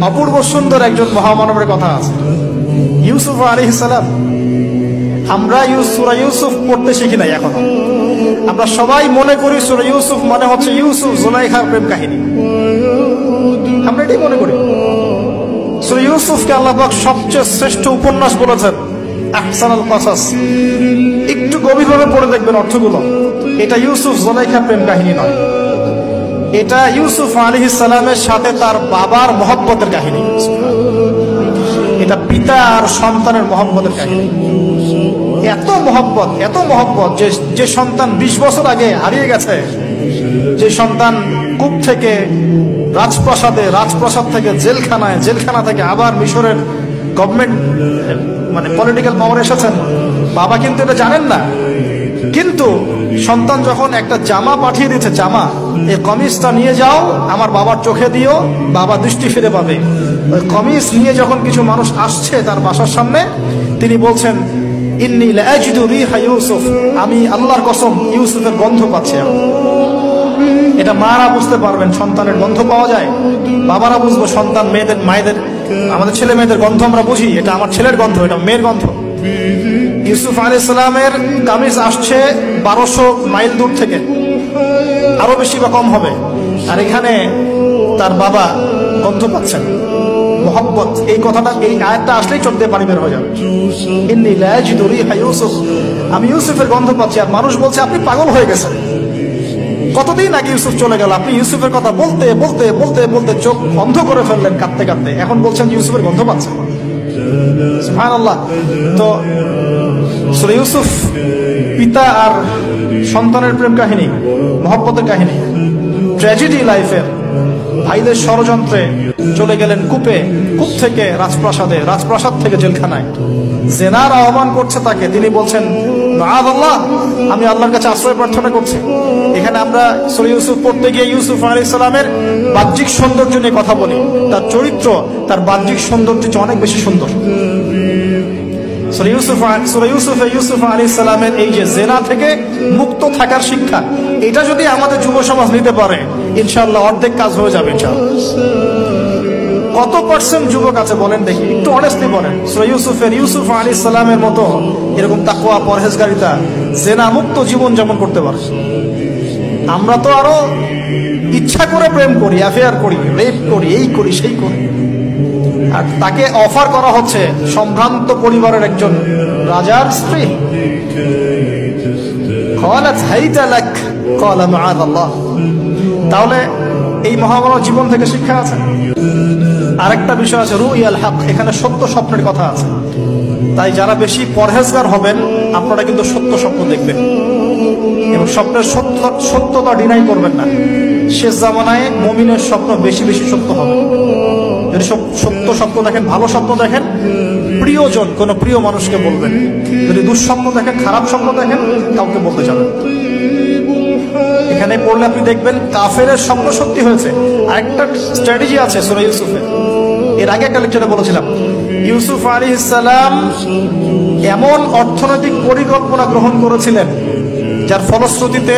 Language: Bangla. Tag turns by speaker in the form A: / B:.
A: অপূর্ব সুন্দর একজন মহামানবের কথা আছে, ইউসুফ আলাইহিস সালাম। আমরা সূরা ইউসুফ পড়তে শিখি নাই এখনো। আমরা সবাই মনে করি সূরা ইউসুফ মানে হচ্ছে ইউসুফ জুলাইখার প্রেম কাহিনী, আমরা এটাই মনে করি। সূরা ইউসুফকে আল্লাহ পাক সবচেয়ে শ্রেষ্ঠ উপন্যাস বলেছেন, আহসানুল কসাস। একটু গভীরভাবে পড়ে দেখবেন অর্থগুলো। এটা ইউসুফ জুলাইখার প্রেম কাহিনী নয়, এটা ইউসুফ আলাইহিস সালামের সাথে তার বাবার মহব্বতের কাহিনী। এটা পিতা আর সন্তানের মহব্বতের কাহিনী। এত মহব্বত যে সন্তান 20 বছর আগে হারিয়ে গেছে, যে সন্তান কূপ থেকে রাজপ্রাসাদে, রাজপ্রাসাদ থেকে জেলখানায়, জেলখানা থেকে আবার মিশরের গভর্নমেন্ট মানে পলিটিক্যাল পাওয়ার এসেছেন। বাবা কিন্তু এটা জানেন না, কিন্তু সন্তান যখন একটা জামা পাঠিয়ে দিচ্ছে, জামা, এই কমিজটা নিয়ে যাও, আমার বাবার চোখে দিও, বাবা দৃষ্টি ফিরে পাবে। ওই কমিজ নিয়ে যখন কিছু মানুষ আসছে তার বাসার সামনে, তিনি বলছেন, ইন্নী লাআজিদু রিহা ইউসুফ, আমি আল্লাহর কসম ইউসুফের গন্ধ পাচ্ছি। এটা মারা বুঝতে পারবেন, সন্তানের গন্ধ পাওয়া যায়। বাবারা বুঝবো, সন্তান মায়েদের আমাদের ছেলে মেয়েদের গন্ধ আমরা বুঝি, এটা আমার ছেলের গন্ধ, এটা মেয়ের গন্ধ। ইউসুফ আলাইহিস সালামের কামিজ আসছে 1200 মাইল দূর থেকে, আরো বেশি বা কম হবে, আর এখানে তার বাবা গন্ধ পাচ্ছেন। মোহাব্বত, এই কথাটা, এই আয়াতটা আসলেই চোখ দিয়ে পানি বের হয়ে যাবে। ইন্নী লাআজিদু রিহা ইউসুফ, আমি ইউসুফের গন্ধ পাচ্ছি। আর মানুষ বলছে আপনি পাগল হয়ে গেছেন, কতদিন আগে ইউসুফ চলে গেল, আপনি ইউসুফের কথা বলতে বলতে বলতে বলতে চোখ বন্ধ করে ফেললেন কাঁদতে কাঁদতে, এখন বলছেন ইউসুফের গন্ধ পাচ্ছেন। সুবহানাল্লাহ। তো সূরা ইউসুফ পিতা আর সন্তানের প্রেম কাহিনী, মহব্বতের কাহিনী, ট্র্যাজেডি লাইফের। ভাইদের ষড়যন্ত্রে চলে গেলেন কূপে, কূপ থেকে রাজপ্রাসাদে, রাজপ্রাসাদ থেকে জেলখানায়। জেনার আহ্বান করছে তাকে, তিনি বলছেন মাআযাল্লাহ, আমি আল্লাহর কাছে আশ্রয় প্রার্থনা করছি। এখানে আমরা সূরা ইউসুফ পড়তে গিয়ে ইউসুফ আলাইহিস সালামের বাহ্যিক সৌন্দর্য নিয়ে কথা বলি, তার চরিত্র, তার বাহ্যিক সৌন্দর্য অনেক বেশি সুন্দর। সূরা ইউসুফ আলাইহিস সালামের এই যে জেনা থেকে মুক্ত থাকার শিক্ষা, এটা যদি আমাদের যুব সমাজ নিতে পারে, ইনশাআল্লাহ অর্ধেক কাজ হয়ে যাবে ইনশাআল্লাহ। কত পার্সেন্ট যুবক আছে বলেন দেখি, একটু অনেস্টলি বলেন, সূরা ইউসুফ আলাইহিস সালামের মতো এরকম তাকওয়া, পরহেজগারিতা, জেনা মুক্ত জীবন যেমন করতে পারে। আমরা তো আরো ইচ্ছা করে প্রেম করি, অ্যাফেয়ার করি, রেপ করি, এই করি সেই করি। আর তাকে অফার করা হচ্ছে সম্ভ্রান্ত পরিবারের একজন রাজার স্ত্রী। ক্বালাত হাইতা লাক ক্বালা মাআযাল্লাহ। তাহলে এই মহামানব জীবন থেকে শিক্ষা আছে। আরেকটা বিষয় আছে, রুইয়াল হক, এখানে সত্য স্বপ্নের কথা আছে। তাই যারা বেশি পরহেজগার হবেন, আপনারা কিন্তু সত্য স্বপ্ন দেখবেন এবং স্বপ্নের সত্যতা ডিনাই করবেন না। শেষ জামানায় মুমিনের স্বপ্ন বেশি বেশি সত্য হবে। যদি সত্য স্বপ্ন দেখেন, ভালো স্বপ্ন দেখেন, প্রিয়জন, কোন প্রিয় মানুষকে বলবেন। যদি দুঃস্বপ্ন দেখেন, খারাপ স্বপ্ন দেখেন, কাউকে বলতে যাবেন। এখানে পড়লে আপনি দেখবেন কাফেরের স্বপ্ন সত্যি হয়েছে। আরেকটা স্ট্র্যাটেজি আছে সূরা ইউসুফে, এর আগে একটা লেকচারে বলেছিলাম। ইউসুফ আলাইহিস সালাম এমন অর্থনৈতিক পরিকল্পনা গ্রহণ করেছিলেন যার ফলশ্রুতিতে